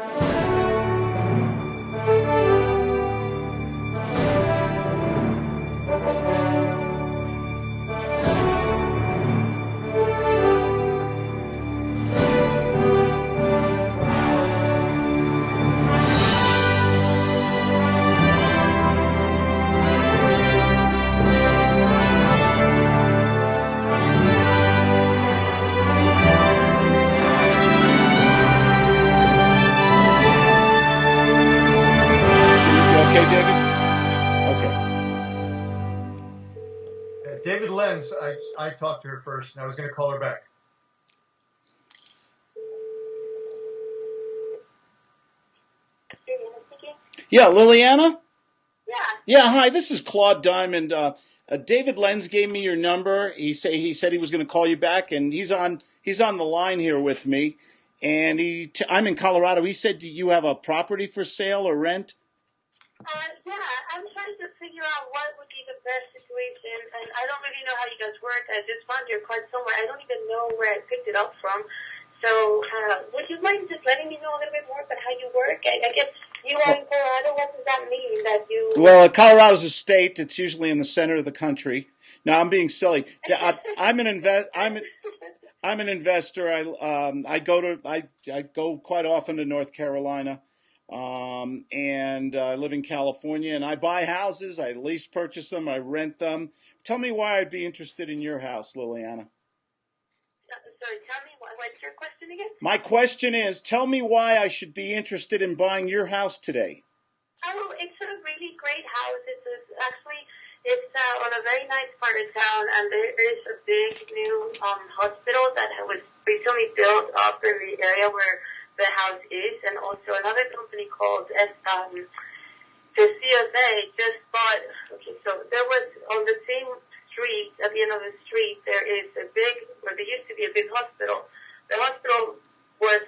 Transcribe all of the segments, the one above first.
You okay, David? Okay. David Lenz, I talked to her first, and I was going to call her back. Yeah, Liliana? Yeah. Yeah, hi, this is Claude Diamond. David Lenz gave me your number. He said he was going to call you back, and he's on the line here with me. And I'm in Colorado. He said, do you have a property for sale or rent? Yeah, I'm trying to figure out what would be the best situation, and I don't really know how you guys work. I just found your card somewhere. I don't even know where I picked it up from. So, would you mind just letting me know a little bit more about how you work? I guess you are in Colorado. What does that mean that you... Well, Colorado's a state. It's usually in the center of the country. Now, I'm being silly. I'm an investor. I go quite often to North Carolina, and I live in California. And I buy houses. I lease, purchase them. I rent them. Tell me why I'd be interested in your house, Liliana. Sorry, tell me, what's your question again? My question is, tell me why I should be interested in buying your house today. Oh, it's a really great house. It's on a very nice part of town, and there is a big new hospital that was recently built up in the area where the house is, and also another company called the CFA just bought. Okay, so there was on the same street, at the end of the street, there used to be a big hospital. The hospital was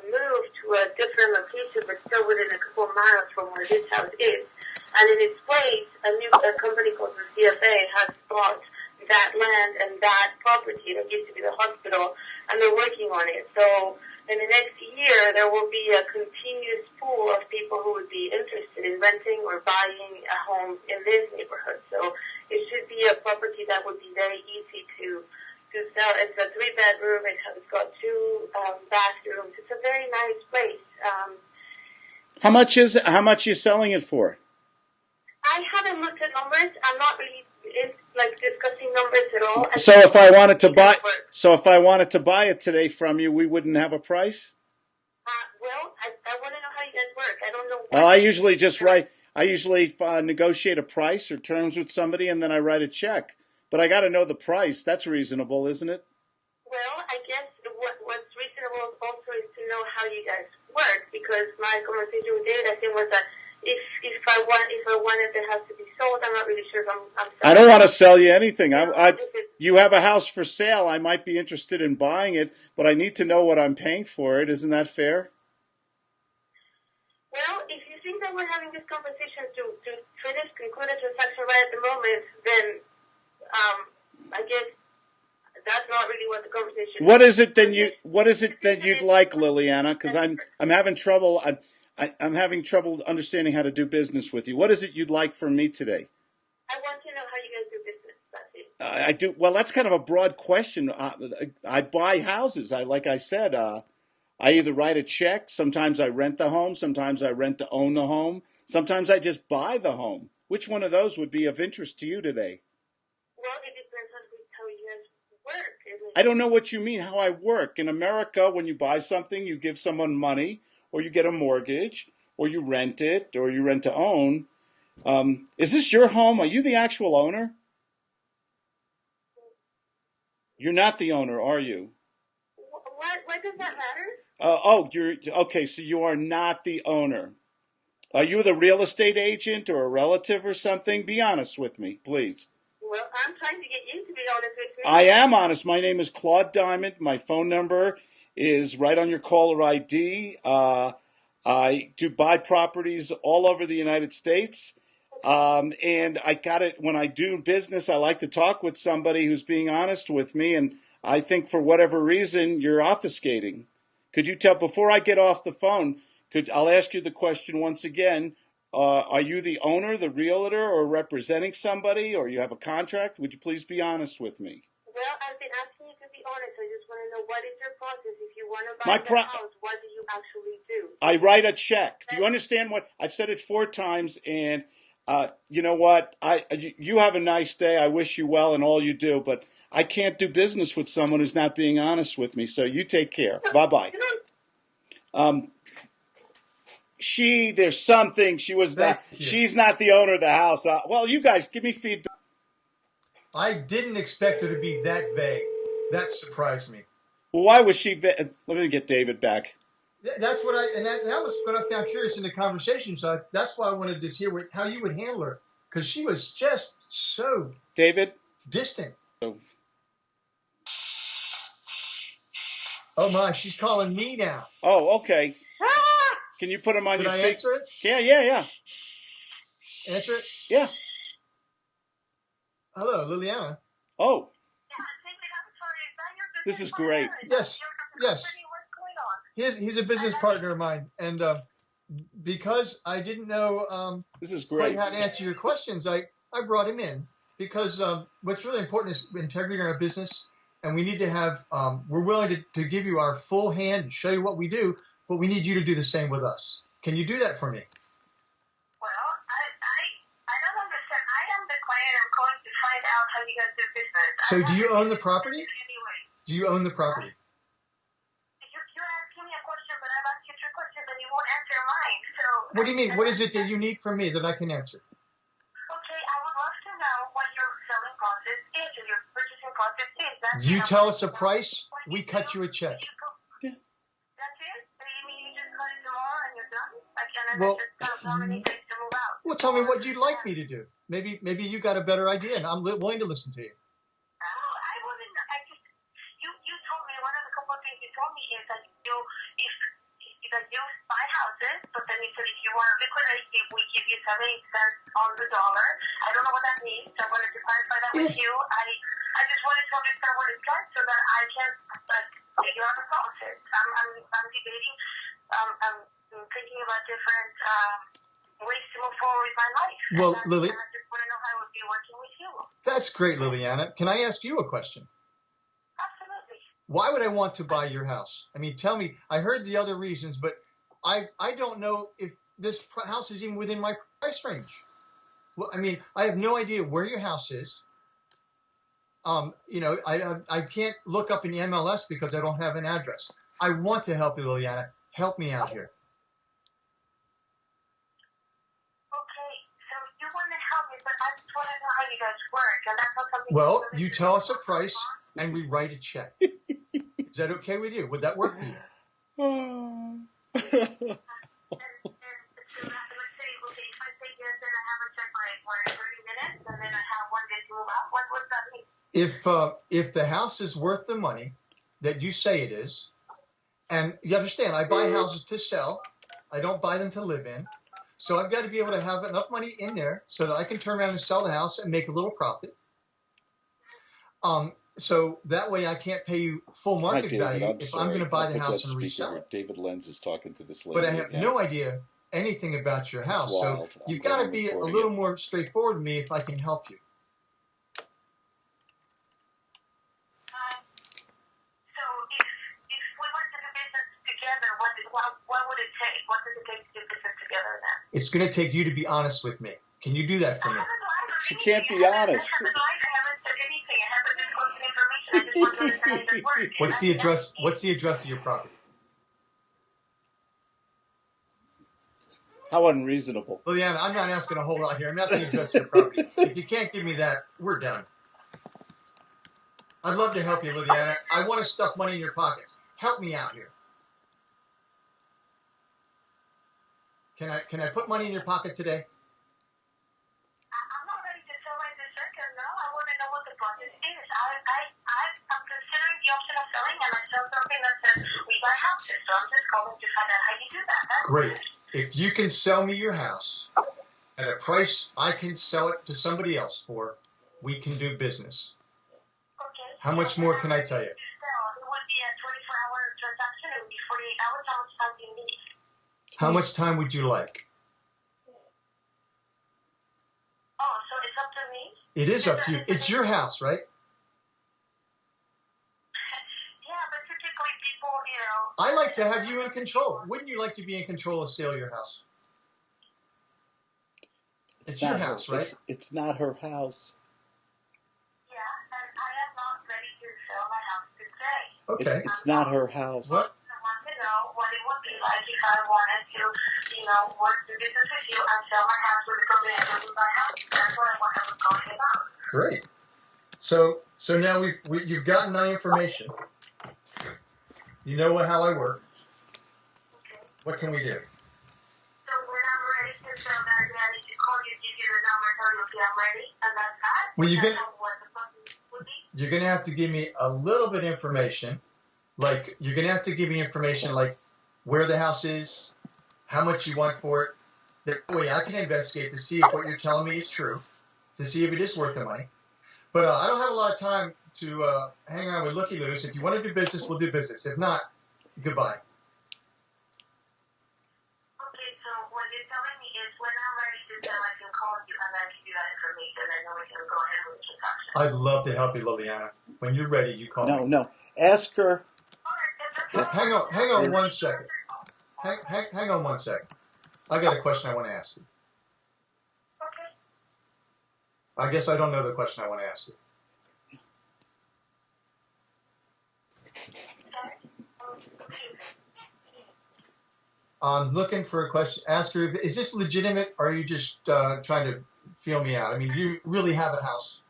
moved to a different location, but still within a couple of miles from where this house is. And in its place, a company called the CFA has bought that land and that property that used to be the hospital, and they're working on it. So in the next year, there will be a continuous pool of people who would be interested in renting or buying a home in this neighborhood. So it should be a property that would be very easy to sell. It's a 3-bedroom. It's got 2 bathrooms. It's a very nice place. How much is it? How much are you selling it for? I haven't looked at numbers. I'm not really discussing numbers at all. So if I wanted to buy it today from you, we wouldn't have a price? Well, I want to know how you guys work. I don't know. Well, I usually negotiate a price or terms with somebody, and then I write a check. But I got to know the price. That's reasonable, isn't it? Well, I guess what's reasonable also is to know how you guys work, because my conversation with David, I think, was that if I wanted the house to be sold, I'm not really sure if I'm I don't want to sell you anything. You have a house for sale. I might be interested in buying it, but I need to know what I'm paying for it. Isn't that fair? Well, if you think that we're having this conversation to conclude a transaction right at the moment, then I guess that's not really what the conversation is. What is it that you'd like, Liliana? Because I'm having trouble. I'm having trouble understanding how to do business with you. What is it you'd like from me today? I want to know how you guys do business. That's it. I do. Well, that's kind of a broad question. I buy houses. Like I said, I either write a check. Sometimes I rent the home. Sometimes I rent to own the home. Sometimes I just buy the home. Which one of those would be of interest to you today? Well, it depends on how you guys work. I don't know what you mean, how I work. In America, when you buy something, you give someone money, or you get a mortgage, or you rent it, or you rent to own. Is this your home? Are you the actual owner? You're not the owner, are you? Why does that matter? You're okay. So you are not the owner. Are you the real estate agent or a relative or something? Be honest with me, please. Well, I'm trying to get you to be honest with me. I am honest. My name is Claude Diamond. My phone number is right on your caller ID. I do buy properties all over the United States. And I got it when I do business. I like to talk with somebody who's being honest with me. And I think for whatever reason, you're obfuscating. Could you tell, before I get off the phone, I'll ask you the question once again. Are you the owner, the realtor, or representing somebody, or you have a contract? Would you please be honest with me? Well, I've been asking you to be honest. I just want to know, what is your process? If you want to buy the house, what do you actually do? I write a check. Do you understand what I've said it 4 times? And you know what? You have a nice day. I wish you well in all you do, but I can't do business with someone who's not being honest with me. So you take care. Bye-bye. There's something. She's not the owner of the house. Well, you guys give me feedback. I didn't expect her to be that vague. That surprised me. Well, why was she? Let me get David back. That's what that was what I found curious in the conversation. So that's why I wanted to hear how you would handle her, because she was just so David distant. Oh my, she's calling me now. Oh, okay. Can you put him on your speaker? Can I answer it? Yeah. Answer it? Yeah. Hello, Liliana. Oh. Yeah, This is great. Yes. He's a business partner of mine, and because I didn't know this is great. quite how to answer your questions, I brought him in because what's really important is integrity in our business, and we need to have we're willing to give you our full hand and show you what we do, but we need you to do the same with us. Can you do that for me? Well, I don't understand. I am the client. I'm calling to find out how you guys do business. So do you own the property? Do you own the property? You're asking me a question, but I've asked you 3 questions and you won't answer mine. So what do you mean? What is it that you need from me that I can answer? Okay, I would love to know what your selling process is or your purchasing process is. You tell us a price, we cut you a check. Yeah. That's it? So you mean you just cut it tomorrow and you're done? Like, and then Well, just how many days to move out? Well, tell me what you'd like me to do. Maybe you got a better idea, and I'm willing to listen to you. I wasn't. You told me one of the couple of things you told me is that you buy houses, but then you said if you want to liquidate, we give you 70 cents on the dollar. I don't know what that means, so I wanted to clarify that with you. I just wanted to understand what it's like so that I can figure out the process. I'm debating. I'm thinking about different ways to move forward with my life. Well, Lily, I just want to know how I would be working with you. That's great, Liliana. Can I ask you a question? Absolutely. Why would I want to buy your house? I mean, tell me. I heard the other reasons, but I don't know if this house is even within my price range. Well, I mean, I have no idea where your house is. I can't look up in the MLS because I don't have an address. I want to help you, Liliana. Help me out here. Okay, so you want to help me, but I just want to know how you guys work, and that's not something. Well, you tell us a price, and we write a check. Is that okay with you? Would that work for you? And let's say, okay, if I say yes, then I have a check for 30 minutes, and then I have 1 day to move out. What does that mean? If the house is worth the money that you say it is, and you understand, I buy houses to sell. I don't buy them to live in. So I've got to be able to have enough money in there so that I can turn around and sell the house and make a little profit. So that way I can't pay you full market value if I'm going to buy the house and resell it. David Lenz is talking to this lady. But I have no idea anything about your house. So you've got to be a little more straightforward with me if I can help you. So if we were to do business together, what would it take? What does it take to do business together then? It's going to take you to be honest with me. Can you do that for me? She can't be honest. What's the address? What's the address of your property? How unreasonable. Liliana, I'm not asking a whole lot here. I'm asking the address of your property. If you can't give me that, we're done. I'd love to help you, Liliana. I want to stuff money in your pockets. Help me out here. Can I put money in your pocket today? I'm not ready to sell right this second. No, I want to know what the process is. I'm considering the option of selling, and I saw something that says we buy houses. So I'm just calling to find out how you do that. Great. If you can sell me your house at a price I can sell it to somebody else for, we can do business. Okay. How much more can I tell you? It would be a 24-hour transaction. It would be 48 hours. How much time do you need? How much time would you like? Oh, so it's up to me? It is up to you. It's your house, right? Yeah, but typically people, I like to have you in control. Wouldn't you like to be in control of sale of your house? It's your house, right? It's not her house. Yeah, and I am not ready to sell my house today. Okay. It's not her house. What? I want to know what it would be like if I wanted to, work the business with you and sell my house with the company and live with my house. That's what I was talking about. Great. So now you've gotten my information. You know how I work. Okay. What can we do? So when I'm ready to sell that, I need to call you, give you the number, tell you if I'm ready, and that's that. Well, What the process would be. you're gonna have to give me a little bit of information. Like you're gonna have to give me information like where the house is, how much you want for it. That way I can investigate to see if what you're telling me is true, to see if it is worth the money. But I don't have a lot of time to hang around with looky loos. If you want to do business, we'll do business. If not, goodbye. Okay, so what you're telling me is when I'm ready to sell, I can call you and I give you that information, and then we can go ahead with the transaction. I'd love to help you, Liliana. When you're ready, you call me. No. Ask her. Hang on 1 second. Hang on 1 second. I got a question I want to ask you. Okay. I guess I don't know the question I want to ask you. I'm looking for a question. Ask her, is this legitimate, or are you just trying to feel me out? I mean, do you really have a house?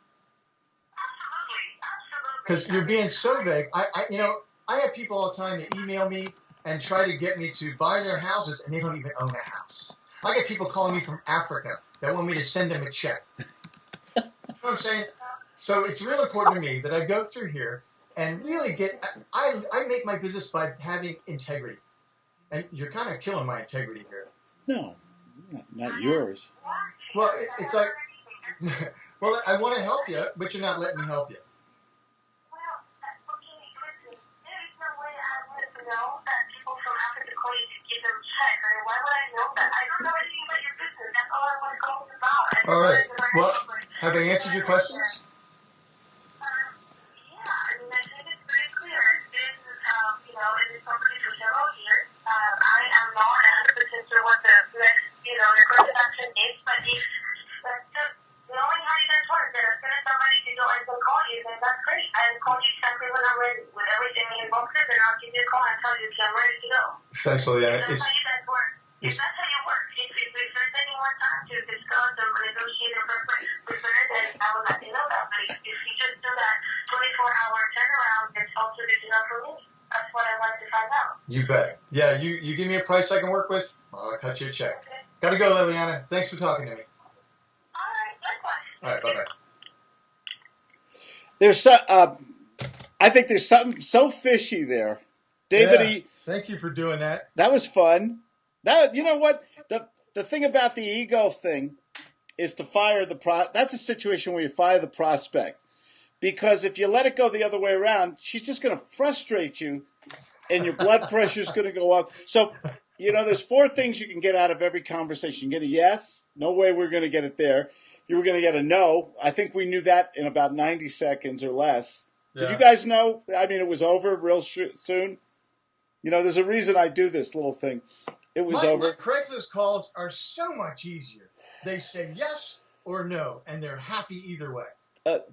Absolutely. Because you're being so vague. I have people all the time that email me and try to get me to buy their houses, and they don't even own a house. I get people calling me from Africa that want me to send them a check. You know what I'm saying? So it's real important to me that I go through here and really I make my business by having integrity. And you're kind of killing my integrity here. No, not yours. Well, it's like, well, I want to help you, but you're not letting me help you. Well, okay, listen, there is no way I would know that people from Africa call you to give them a check. I mean, why would I know that? I don't know anything about your business. That's all I want to call you about. All right. Well, have I answered your questions? Yeah, I mean, I think it's pretty clear. This is, it is somebody for several years. I am not 100% sure what the next, the course of action is, but if that's just knowing how you guys work, that as soon as somebody to go and call you, then that's great. I'll call you exactly when I'm ready with everything in boxes, and I'll give you a call and tell you if I'm ready to go. Thanks, Liliana. If that's how you guys work. If that's how you work, if there's any more time to discuss or negotiate or prepare, then I would like to know that. But if you just do that 24-hour turnaround, it's also good enough for me. That's what I wanted to find out. You bet. Yeah, you give me a price I can work with, I'll cut you a check. Okay. Gotta go, Liliana. Thanks for talking to me. All right, likewise. All right, bye-bye. I think there's something so fishy there. David, thank you for doing that. that was fun. You know what? The thing about the ego thing is to fire that's a situation where you fire the prospect. Because if you let it go the other way around, she's just going to frustrate you and your blood pressure is going to go up. So, there's 4 things you can get out of every conversation. You get a yes. No way we're going to get it there. You were going to get a no. I think we knew that in about 90 seconds or less. Yeah. Did you guys know? I mean, it was over real soon. There's a reason I do this little thing. It was over. My Craigslist calls are so much easier. They say yes or no, and they're happy either way.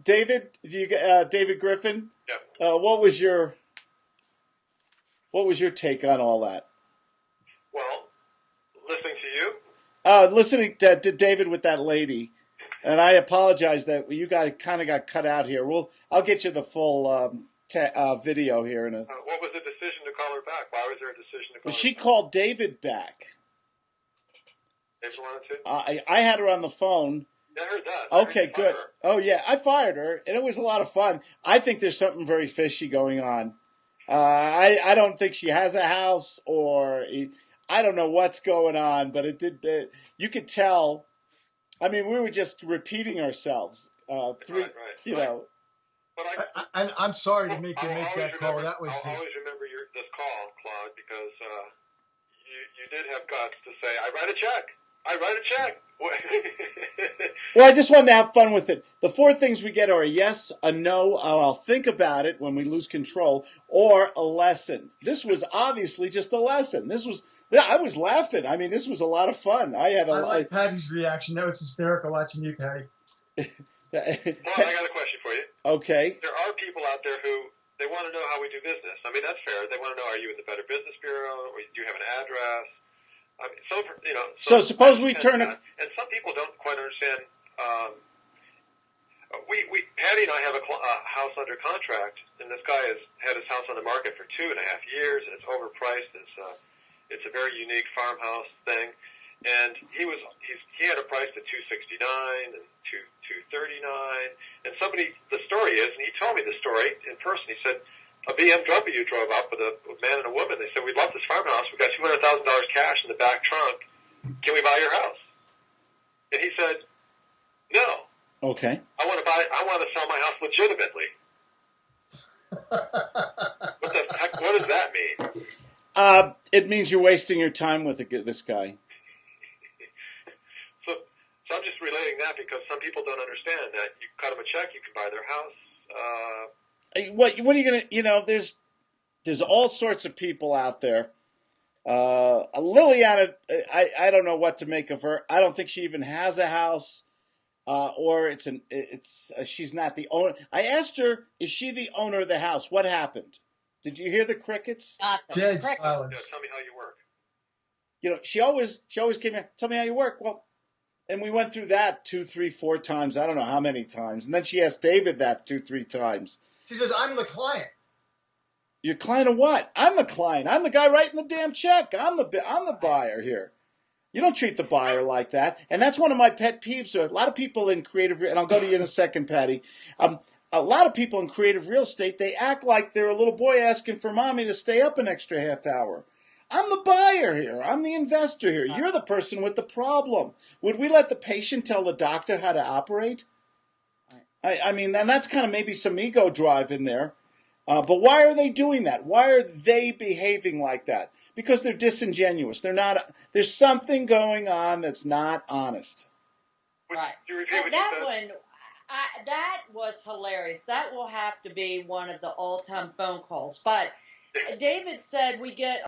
David, David Griffin. Yeah. What was your take on all that? Well, listening to you. Listening to David with that lady, and I apologize that you got cut out here. I'll get you the full video here in a. What was the decision to call her back? Why was there a decision to call her She back? called David back. David wanted to? I had her on the phone. Yeah, I heard that. Okay, good. Oh, yeah, I fired her, and it was a lot of fun. I think there's something very fishy going on. I don't think she has a house, or I don't know what's going on, but it did. You could tell. I mean, we were just repeating ourselves. Right. But I'm sorry to make you make that call. That was I'll just. always remember this call, Claude, because you did have guts to say, I write a check. I write a check. Well, I just wanted to have fun with it. The four things we get are a yes, a no, I'll think about it when we lose control, or a lesson. This was obviously just a lesson. I was laughing. I mean, this was a lot of fun. I like Patty's reaction. That was hysterical watching you, Patty. Well, I got a question for you. Okay. There are people out there who, they want to know how we do business. I mean, that's fair. They want to know, are you in the Better Business Bureau? Or do you have an address? I mean, so suppose we turn it. And some people don't quite understand. Patty and I have a house under contract, and this guy has had his house on the market for 2.5 years, and it's overpriced. It's a very unique farmhouse thing, and he had a price at $269 and $239, and the story is, and he told me the story in person. He said, a BMW drove up with a man and a woman. They said, we love this farmhouse. We've got $200,000 cash in the back trunk. Can we buy your house? And he said, no. Okay. I want to sell my house legitimately. What the heck? What does that mean? It means you're wasting your time with this guy. So I'm just relating that because some people don't understand that you cut them a check, you can buy their house. What are you gonna? There's all sorts of people out there. Liliana, I don't know what to make of her. I don't think she even has a house, or she's not the owner. I asked her, is she the owner of the house? What happened? Did you hear the crickets? Dead silence. Yeah, tell me how you work. She always came in. Tell me how you work. Well, and we went through that 2, 3, 4 times. I don't know how many times. And then she asked David that 2, 3 times. She says, I'm the client. Your client of what? I'm the client. I'm the guy writing the damn check. I'm the buyer here. You don't treat the buyer like that. And that's one of my pet peeves. So a lot of people in creative, and I'll go to you in a second, Patty. A lot of people in creative real estate, they act like they're a little boy asking for mommy to stay up an extra half hour. I'm the buyer here. I'm the investor here. You're the person with the problem. Would we let the patient tell the doctor how to operate? I mean, and that's kind of maybe some ego drive in there. But why are they doing that? Why are they behaving like that? Because they're disingenuous. They're not. There's something going on that's not honest. Right. That was hilarious. That will have to be one of the all-time phone calls. But David said we get